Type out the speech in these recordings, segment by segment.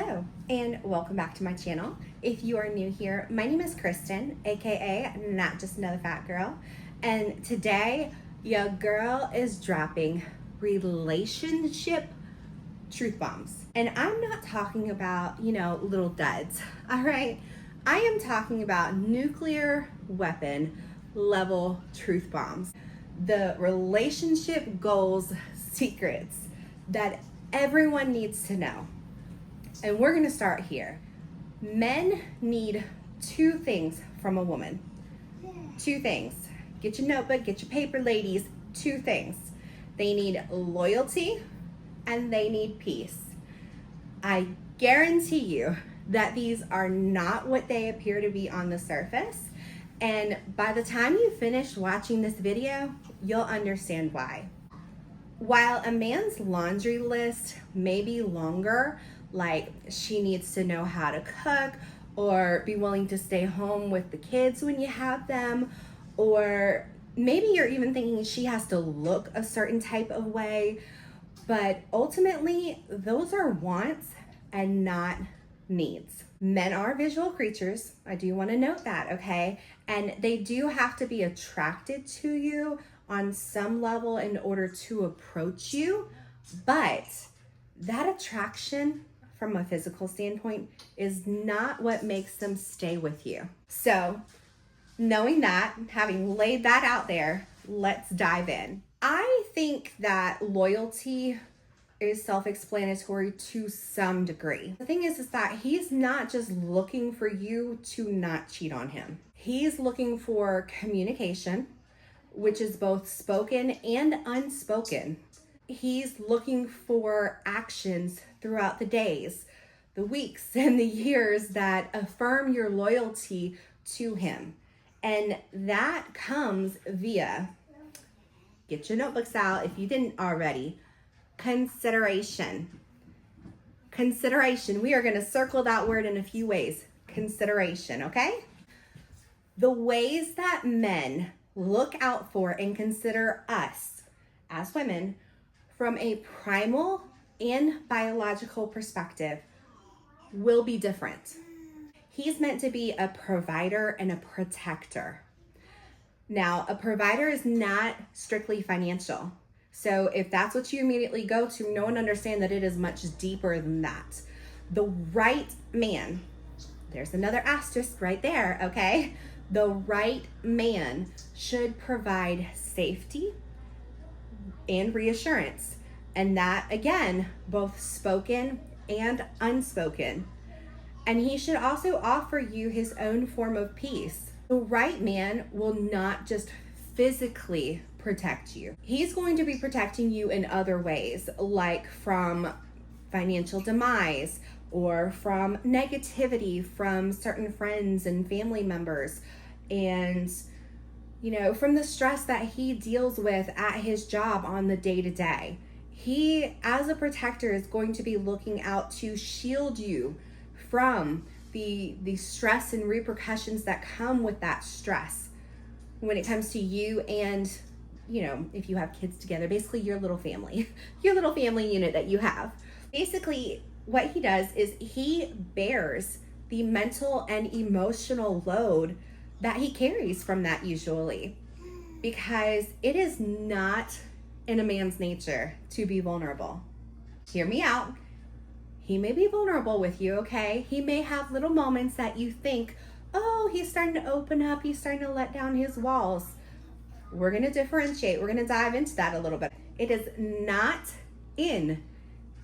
Hello and welcome back to my channel. If you are new here, my name is Kristen, aka Not Just Another Fat Girl, and today your girl is dropping relationship truth bombs. And I'm not talking about, little duds, all right? I am talking about nuclear weapon level truth bombs. The relationship goals secrets that everyone needs to know. And we're going to start here. Men need two things from a woman. Two things. Get your notebook, get your paper, ladies. Two things. They need loyalty and they need peace. I guarantee you that these are not what they appear to be on the surface. And by the time you finish watching this video, you'll understand why. While a man's laundry list may be longer, like she needs to know how to cook or be willing to stay home with the kids when you have them, or maybe you're even thinking she has to look a certain type of way, but ultimately those are wants and not needs. Men are visual creatures. I do want to note that, okay? And they do have to be attracted to you on some level in order to approach you, but that attraction from a physical standpoint is not what makes them stay with you. So, knowing that, having laid that out there, let's dive in. I think that loyalty is self-explanatory to some degree. The thing is that he's not just looking for you to not cheat on him. He's looking for communication, which is both spoken and unspoken. He's looking for actions throughout the days, the weeks, and the years that affirm your loyalty to him. And that comes via, get your notebooks out if you didn't already, consideration. Consideration. We are going to circle that word in a few ways. Consideration, okay? The ways that men look out for and consider us as women from a primal and biological perspective will be different. He's meant to be a provider and a protector. Now, a provider is not strictly financial. So if that's what you immediately go to, know and understand that it is much deeper than that. The right man, there's another asterisk right there, okay? The right man should provide safety and reassurance. And that, again, both spoken and unspoken. And he should also offer you his own form of peace. The right man will not just physically protect you. He's going to be protecting you in other ways, like from financial demise or from negativity from certain friends and family members, and from the stress that he deals with at his job on the day-to-day. He, as a protector, is going to be looking out to shield you from the stress and repercussions that come with that stress when it comes to you and, if you have kids together, basically your little family, your little family unit that you have. Basically, what he does is he bears the mental and emotional load that he carries from that usually, because it is not in a man's nature to be vulnerable. Hear me out. He may be vulnerable with you, okay? He may have little moments that you think, oh, he's starting to open up, he's starting to let down his walls. We're going to differentiate. We're going to dive into that a little bit. It is not in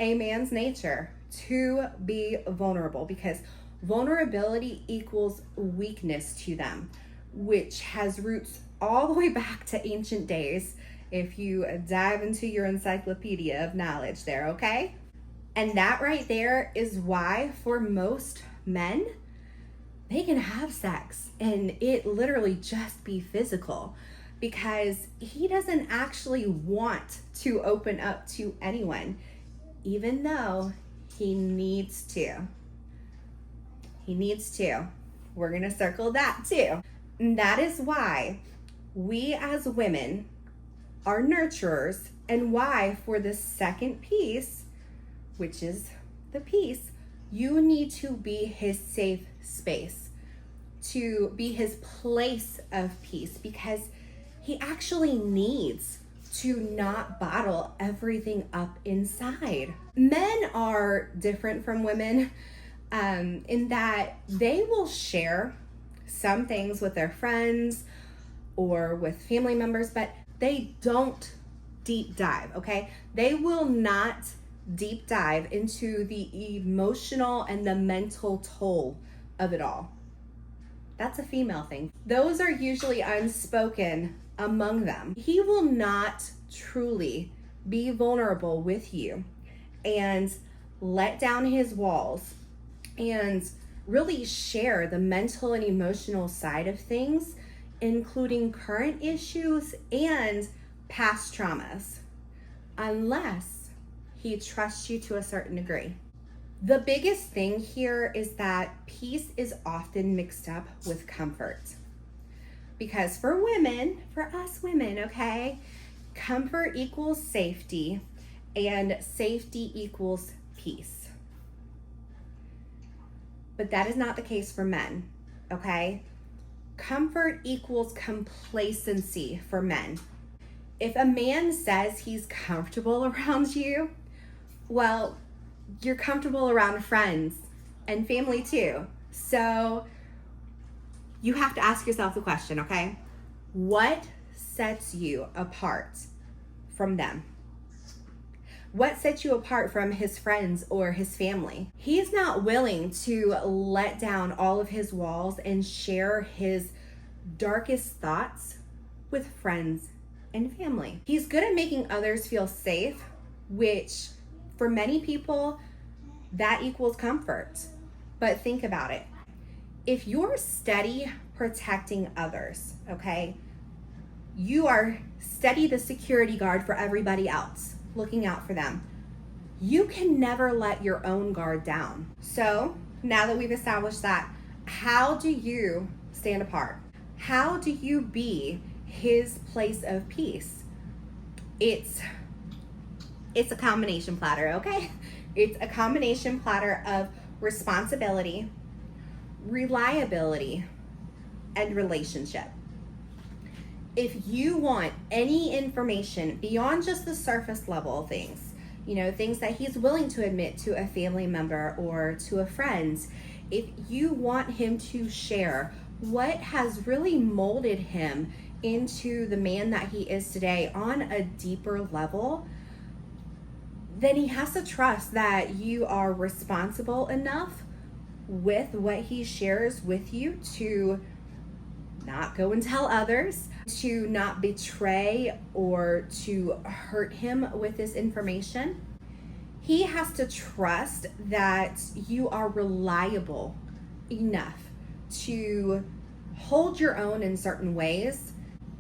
a man's nature to be vulnerable, because vulnerability equals weakness to them, which has roots all the way back to ancient days if you dive into your encyclopedia of knowledge there, okay? And that right there is why for most men, they can have sex and it literally just be physical, because he doesn't actually want to open up to anyone, even though he needs to. He needs to. We're going to circle that too. And that is why we as women are nurturers, and why for the second piece, which is the peace, You need to be his safe space, to be his place of peace, because he actually needs to not bottle everything up inside. Men are different from women in that they will share some things with their friends or with family members, but they don't deep dive, okay? They will not deep dive into the emotional and the mental toll of it all. That's a female thing. Those are usually unspoken among them. He will not truly be vulnerable with you and let down his walls and really share the mental and emotional side of things, including current issues and past traumas, unless he trusts you to a certain degree. The biggest thing here is that peace is often mixed up with comfort. Because for women, for us women, okay, comfort equals safety and safety equals peace. But that is not the case for men, okay? Comfort equals complacency for men. If a man says he's comfortable around you, well, you're comfortable around friends and family too. So you have to ask yourself the question, okay? What sets you apart from them? What sets you apart from his friends or his family? He's not willing to let down all of his walls and share his darkest thoughts with friends and family. He's good at making others feel safe, which for many people, that equals comfort. But think about it. If you're steady protecting others, okay, you are steady the security guard for everybody else, looking out for them. You can never let your own guard down. So now that we've established that, how do you stand apart? How do you be his place of peace? It's a combination platter, okay? It's a combination platter of responsibility, reliability, and relationship. If you want any information beyond just the surface level things, things that he's willing to admit to a family member or to a friend, if you want him to share what has really molded him into the man that he is today on a deeper level, then he has to trust that you are responsible enough with what he shares with you to not go and tell others, to not betray or to hurt him with this information. He has to trust that you are reliable enough to hold your own in certain ways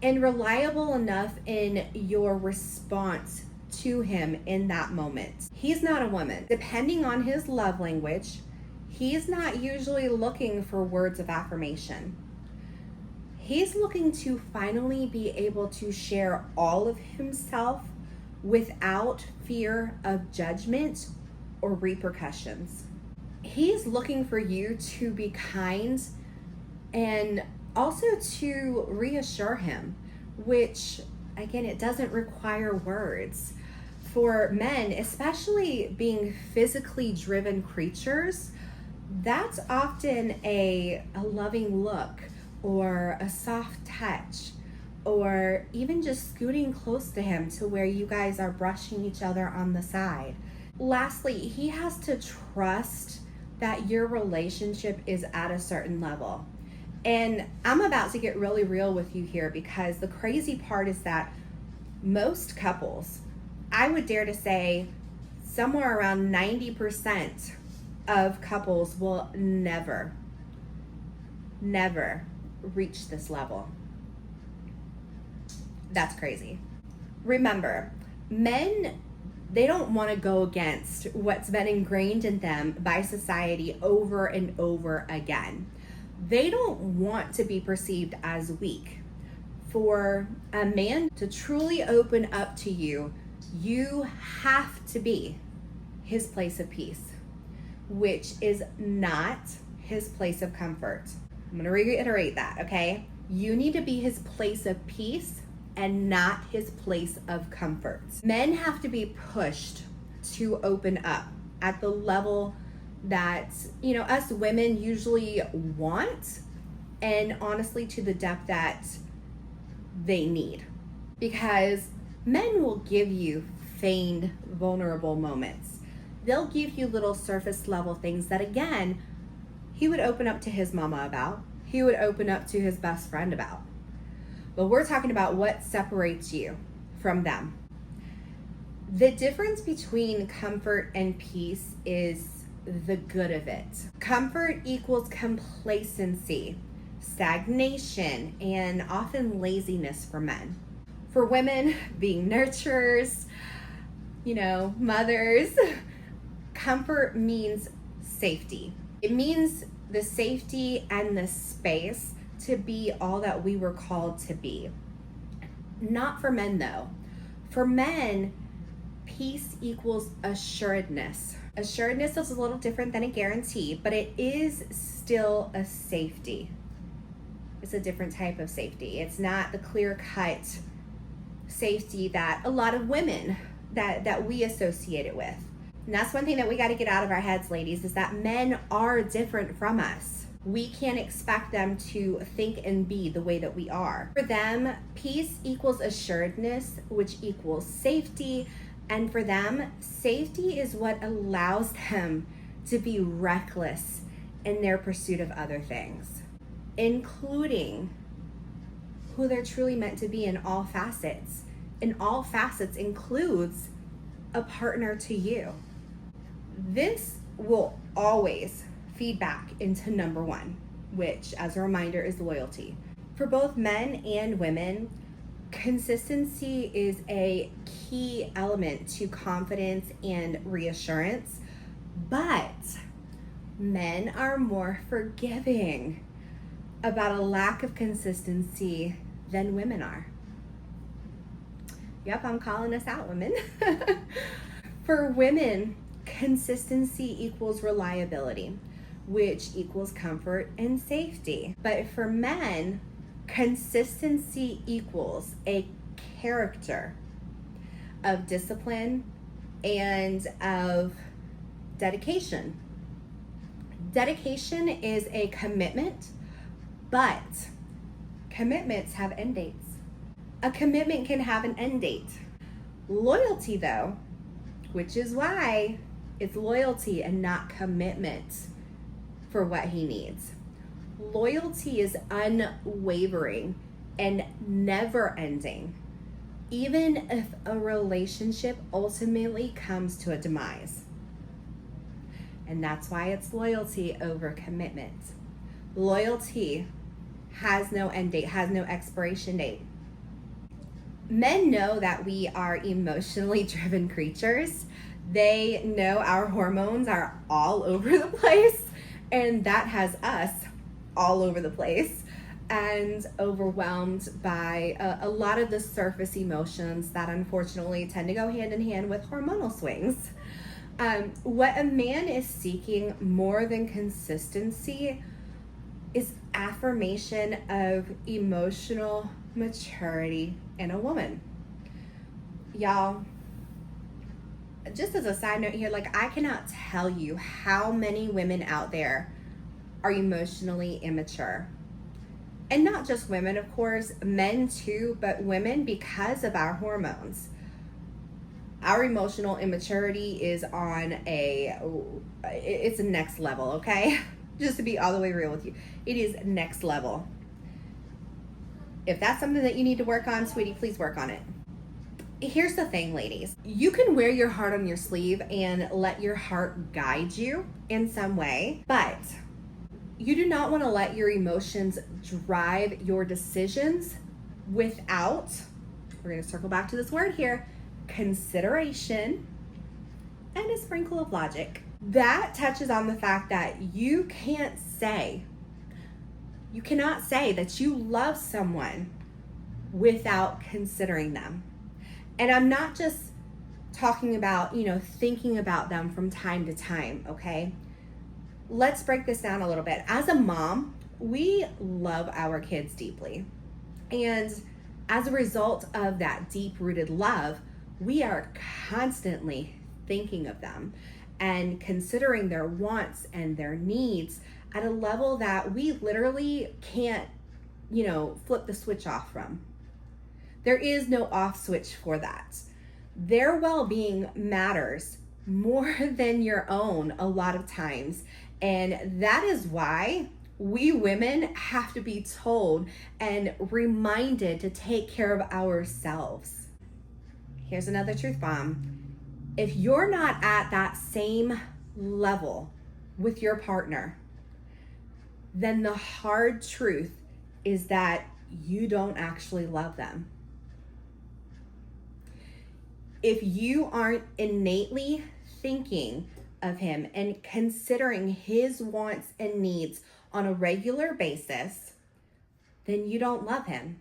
and reliable enough in your response to him in that moment. He's not a woman. Depending on his love language, he's not usually looking for words of affirmation. He's looking to finally be able to share all of himself without fear of judgment or repercussions. He's looking for you to be kind and also to reassure him, which again, it doesn't require words. For men, especially being physically driven creatures, that's often a loving look or a soft touch or even just scooting close to him to where you guys are brushing each other on the side. Lastly, he has to trust that your relationship is at a certain level. And I'm about to get really real with you here, because the crazy part is that most couples, I would dare to say somewhere around 90% of couples will never reach this level. That's crazy. Remember, men, they don't want to go against what's been ingrained in them by society over and over again. They don't want to be perceived as weak. For a man to truly open up to you, you have to be his place of peace. which is not his place of comfort. I'm going to reiterate that, okay? You need to be his place of peace and not his place of comfort. Men have to be pushed to open up at the level that, us women usually want, and honestly to the depth that they need. Because men will give you feigned vulnerable moments. They'll give you little surface level things that, again, he would open up to his mama about. He would open up to his best friend about. But we're talking about what separates you from them. The difference between comfort and peace is the good of it. Comfort equals complacency, stagnation, and often laziness for men. For women, being nurturers, mothers, comfort means safety. It means the safety and the space to be all that we were called to be. Not for men, though. For men, peace equals assuredness. Assuredness is a little different than a guarantee, but it is still a safety. It's a different type of safety. It's not the clear-cut safety that a lot of women that we associate it with. And that's one thing that we got to get out of our heads, ladies, is that men are different from us. We can't expect them to think and be the way that we are. For them, peace equals assuredness, which equals safety. And for them, safety is what allows them to be reckless in their pursuit of other things, including who they're truly meant to be in all facets. And all facets includes a partner to you. This will always feed back into number one, which, as a reminder, is loyalty. For both men and women, consistency is a key element to confidence and reassurance, but men are more forgiving about a lack of consistency than women are. Yep, I'm calling us out, women. For women, consistency equals reliability, which equals comfort and safety. But for men, consistency equals a character of discipline and of dedication. Dedication is a commitment, but commitments have end dates. A commitment can have an end date. Loyalty, though, which is why it's loyalty and not commitment for what he needs. Loyalty is unwavering and never ending, even if a relationship ultimately comes to a demise. And that's why it's loyalty over commitment. Loyalty has no end date, has no expiration date. Men know that we are emotionally driven creatures. They know our hormones are all over the place, and that has us all over the place and overwhelmed by a lot of the surface emotions that unfortunately tend to go hand in hand with hormonal swings. What a man is seeking more than consistency is affirmation of emotional maturity in a woman. Y'all, just as a side note here, I cannot tell you how many women out there are emotionally immature. And not just women, of course, men too, but women, because of our hormones. Our emotional immaturity is on it's a next level, okay? Just to be all the way real with you. It is next level. If that's something that you need to work on, sweetie, please work on it. Here's the thing, ladies. You can wear your heart on your sleeve and let your heart guide you in some way, but you do not want to let your emotions drive your decisions without, we're going to circle back to this word here, consideration and a sprinkle of logic. That touches on the fact that you cannot say that you love someone without considering them. And I'm not just talking about, thinking about them from time to time, okay? let's break this down a little bit. As a mom, we love our kids deeply. And as a result of that deep-rooted love, we are constantly thinking of them and considering their wants and their needs at a level that we literally can't, flip the switch off from. There is no off switch for that. Their well-being matters more than your own a lot of times. And that is why we women have to be told and reminded to take care of ourselves. Here's another truth bomb. If you're not at that same level with your partner, then the hard truth is that you don't actually love them. If you aren't innately thinking of him and considering his wants and needs on a regular basis, then you don't love him.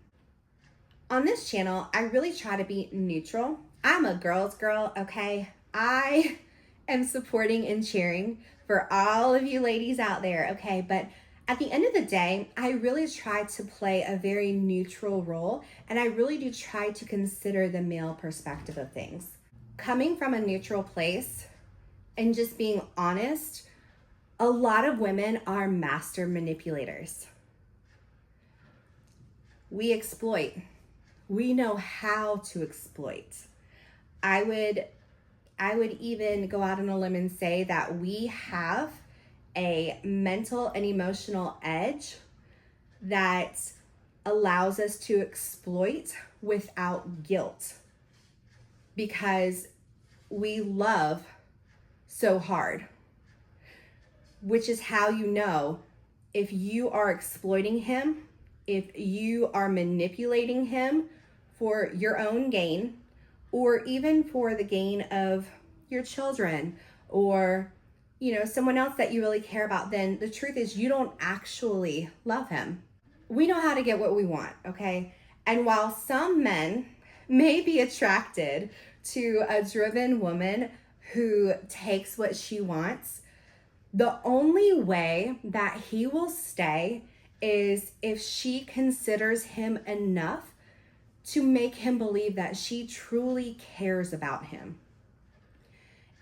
On this channel, I really try to be neutral. I'm a girl's girl, okay? I am supporting and cheering for all of you ladies out there, okay? But at the end of the day, I really try to play a very neutral role, and I really do try to consider the male perspective of things. Coming from a neutral place and just being honest, a lot of women are master manipulators. We exploit. We know how to exploit. I would even go out on a limb and say that we have a mental and emotional edge that allows us to exploit without guilt because we love so hard, which is how you know if you are exploiting him, if you are manipulating him for your own gain, or even for the gain of your children or someone else that you really care about, then the truth is you don't actually love him. We know how to get what we want, okay? And while some men may be attracted to a driven woman who takes what she wants, the only way that he will stay is if she considers him enough to make him believe that she truly cares about him.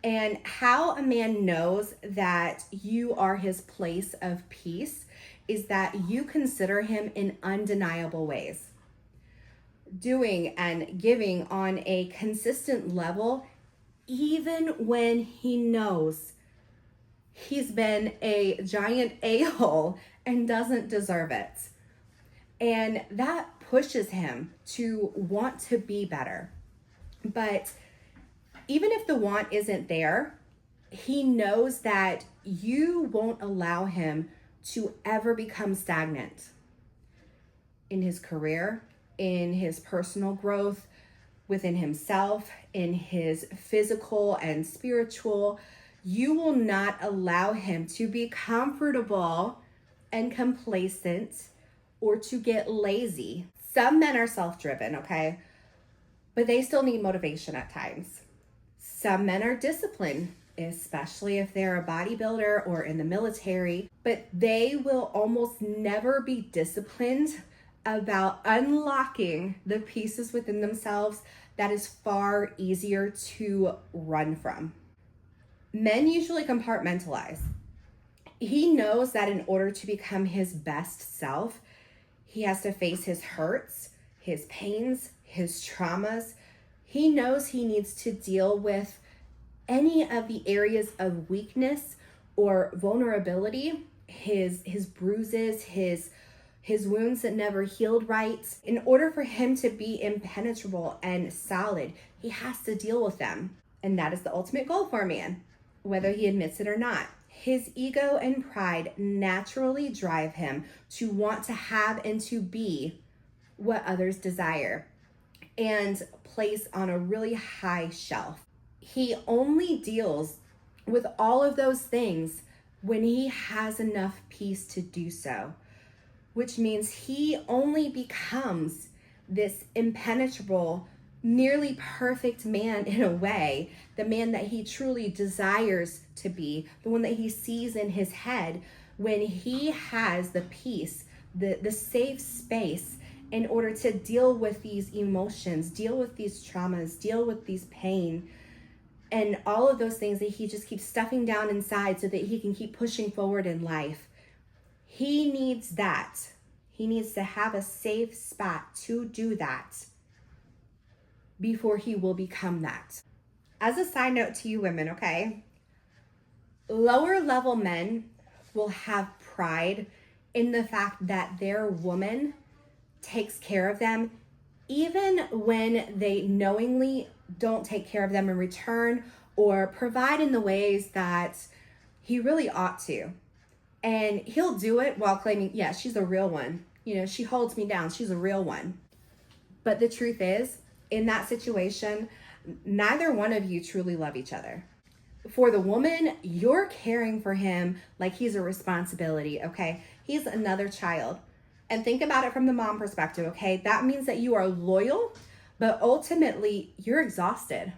And how a man knows that you are his place of peace is that you consider him in undeniable ways. Doing and giving on a consistent level, even when he knows he's been a giant a-hole and doesn't deserve it. And that pushes him to want to be better. But even if the want isn't there, he knows that you won't allow him to ever become stagnant in his career, in his personal growth, within himself, in his physical and spiritual. You will not allow him to be comfortable and complacent or to get lazy. Some men are self-driven, okay? But they still need motivation at times. Some men are disciplined, especially if they're a bodybuilder or in the military, but they will almost never be disciplined about unlocking the pieces within themselves that is far easier to run from. Men usually compartmentalize. He knows that in order to become his best self, he has to face his hurts, his pains, his traumas. He knows he needs to deal with any of the areas of weakness or vulnerability, his bruises, his wounds that never healed right. In order for him to be impenetrable and solid, he has to deal with them. And that is the ultimate goal for a man, whether he admits it or not. His ego and pride naturally drive him to want to have and to be what others desire and place on a really high shelf. He only deals with all of those things when he has enough peace to do so, which means he only becomes this impenetrable nearly perfect man in a way, the man that he truly desires to be, the one that he sees in his head, when he has the peace, the safe space in order to deal with these emotions, deal with these traumas, deal with these pain, and all of those things that he just keeps stuffing down inside so that he can keep pushing forward in life. He needs that. He needs to have a safe spot to do that before he will become that. As a side note to you women, okay? Lower level men will have pride in the fact that their woman takes care of them, even when they knowingly don't take care of them in return or provide in the ways that he really ought to. And he'll do it while claiming, yeah, she's a real one. You know, she holds me down. She's a real one. But the truth is, in that situation, neither one of you truly love each other. For the woman, you're caring for him like he's a responsibility, okay? He's another child. And think about it from the mom perspective, okay? That means that you are loyal, but ultimately you're exhausted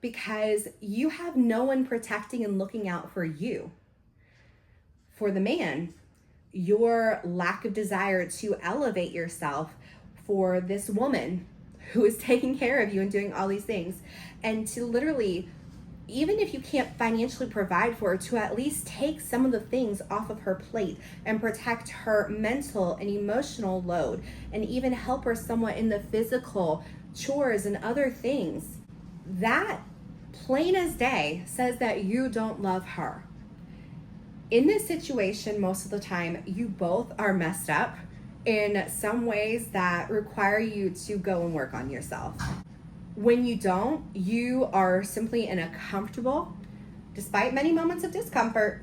because you have no one protecting and looking out for you. For the man, your lack of desire to elevate yourself for this woman who is taking care of you and doing all these things, and to literally, even if you can't financially provide for her, to at least take some of the things off of her plate and protect her mental and emotional load, and even help her somewhat in the physical chores and other things. That, plain as day, says that you don't love her. In this situation, most of the time, you both are messed up in some ways that require you to go and work on yourself. When you don't, you are simply in a comfortable, despite many moments of discomfort,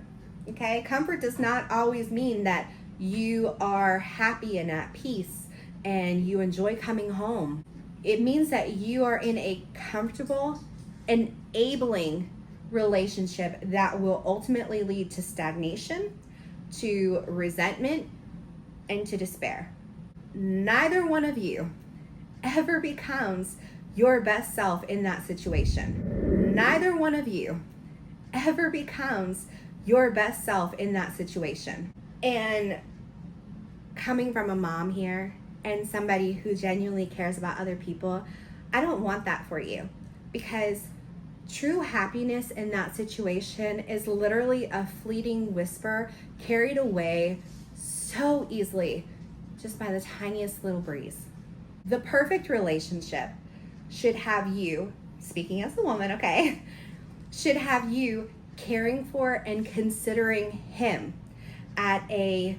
okay? Comfort does not always mean that you are happy and at peace and you enjoy coming home. It means that you are in a comfortable, enabling relationship that will ultimately lead to stagnation, to resentment, and to despair. Neither one of you ever becomes your best self in that situation. Neither one of you ever becomes your best self in that situation. And coming from a mom here and somebody who genuinely cares about other people, I don't want that for you, because true happiness in that situation is literally a fleeting whisper carried away so easily just by the tiniest little breeze. The perfect relationship should have you, speaking as the woman, okay, should have you caring for and considering him at a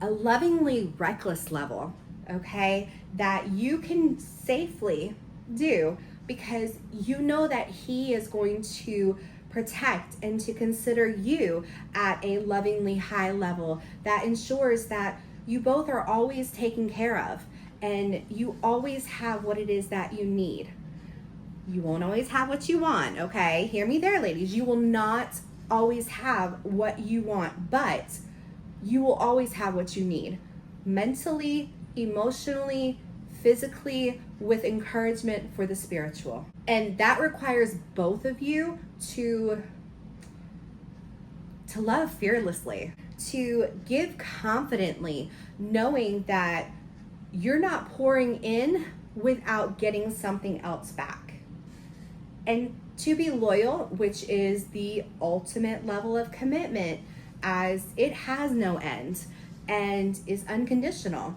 lovingly reckless level, okay, that you can safely do because you know that he is going to protect and to consider you at a lovingly high level that ensures that you both are always taken care of and you always have what it is that you need. You won't always have what you want, okay? Hear me there, ladies. You will not always have what you want, but you will always have what you need. Mentally, emotionally, physically, with encouragement for the spiritual. And that requires both of you to love fearlessly, to give confidently, knowing that you're not pouring in without getting something else back. And to be loyal, which is the ultimate level of commitment, as it has no end and is unconditional.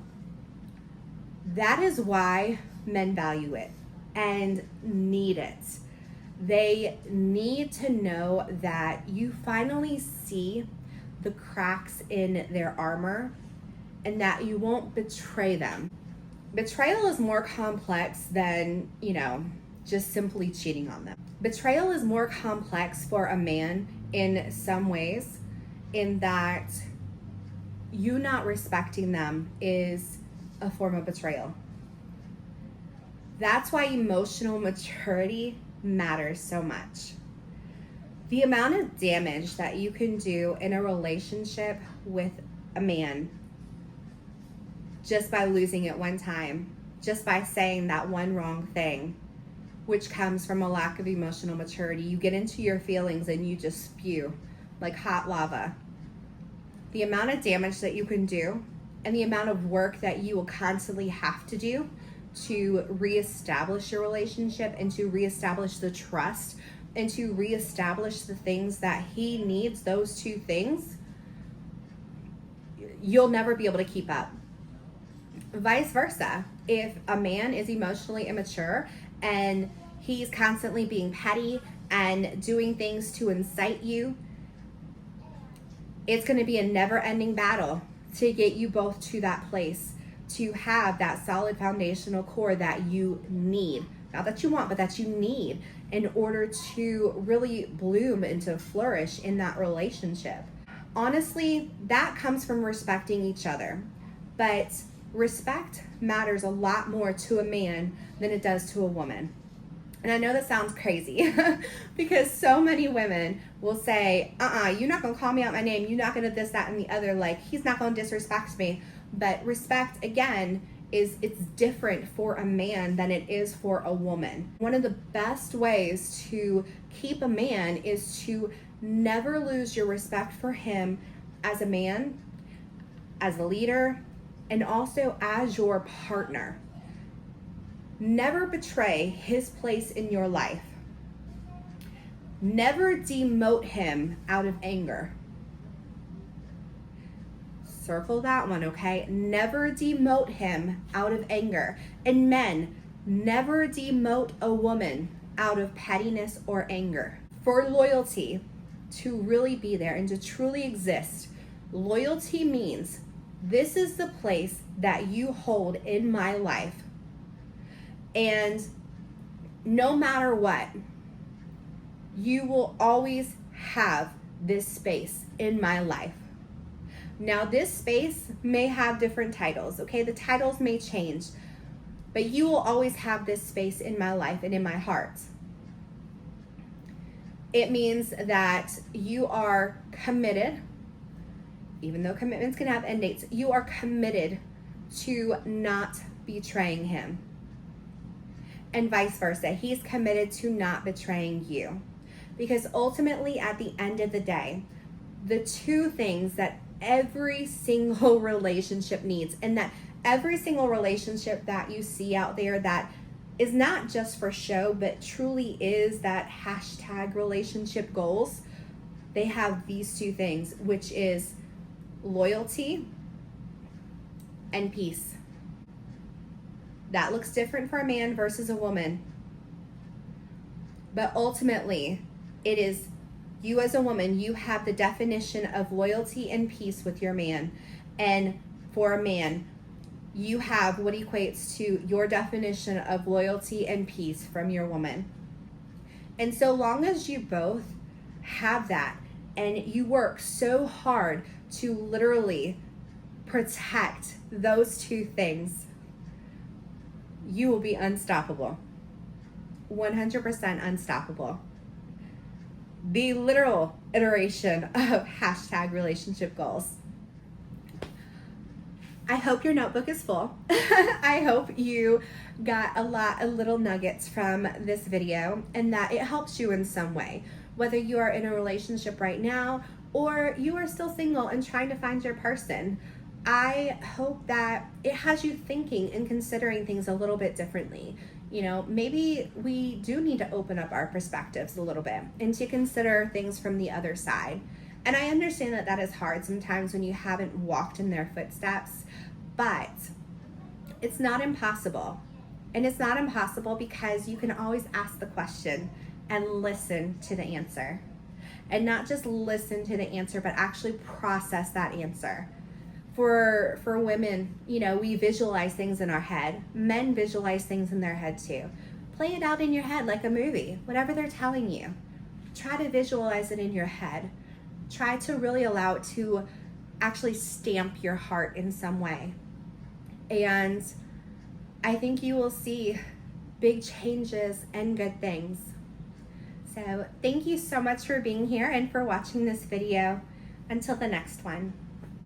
That is why men value it and need it. They need to know that you finally see the cracks in their armor and that you won't betray them. Betrayal is more complex than, just simply cheating on them. Betrayal is more complex for a man in some ways, in that you not respecting them is a form of betrayal. That's why emotional maturity matters so much. The amount of damage that you can do in a relationship with a man just by losing it one time just by saying that one wrong thing, which comes from a lack of emotional maturity. You get into your feelings and you just spew like hot lava. The amount of damage that you can do and the amount of work that you will constantly have to do to reestablish your relationship and to reestablish the trust and to reestablish the things that he needs, those two things, you'll never be able to keep up. Vice versa, if a man is emotionally immature and he's constantly being petty and doing things to incite you, it's going to be a never-ending battle to get you both to that place, to have that solid foundational core that you need. Not that you want, but that you need in order to really bloom and to flourish in that relationship. Honestly, that comes from respecting each other. But respect matters a lot more to a man than it does to a woman. And I know that sounds crazy because so many women will say, you're not going to call me out my name. You're not going to this, that, and the other. Like, he's not going to disrespect me. But respect, again, it's different for a man than it is for a woman. One of the best ways to keep a man is to never lose your respect for him as a man, as a leader, and also as your partner. Never betray his place in your life. Never demote him out of anger. Circle that one, okay? Never demote him out of anger. And men, never demote a woman out of pettiness or anger. For loyalty to really be there and to truly exist, loyalty means this is the place that you hold in my life. And no matter what, you will always have this space in my life. Now, this space may have different titles, okay? The titles may change, but you will always have this space in my life and in my heart. It means that you are committed, even though commitments can have end dates, you are committed to not betraying him. And vice versa, he's committed to not betraying you. Because ultimately, at the end of the day, the two things that every single relationship needs, and that every single relationship that you see out there that is not just for show, but truly is that hashtag relationship goals, they have these two things, which is loyalty and peace. That looks different for a man versus a woman. But ultimately, it is you as a woman, you have the definition of loyalty and peace with your man. And for a man, you have what equates to your definition of loyalty and peace from your woman. And so long as you both have that and you work so hard to literally protect those two things, you will be unstoppable. 100% unstoppable. The literal iteration of hashtag relationship goals. I hope your notebook is full. I hope you got a lot of little nuggets from this video and that it helps you in some way. Whether you are in a relationship right now or you are still single and trying to find your person, I hope that it has you thinking and considering things a little bit differently. You know, maybe we do need to open up our perspectives a little bit and to consider things from the other side. And I understand that that is hard sometimes when you haven't walked in their footsteps, but it's not impossible. And it's not impossible because you can always ask the question and listen to the answer. And not just listen to the answer, but actually process that answer. For women, you know, we visualize things in our head. Men visualize things in their head too. Play it out in your head like a movie, whatever they're telling you. Try to visualize it in your head. Try to really allow it to actually stamp your heart in some way. And I think you will see big changes and good things. So thank you so much for being here and for watching this video. Until the next one.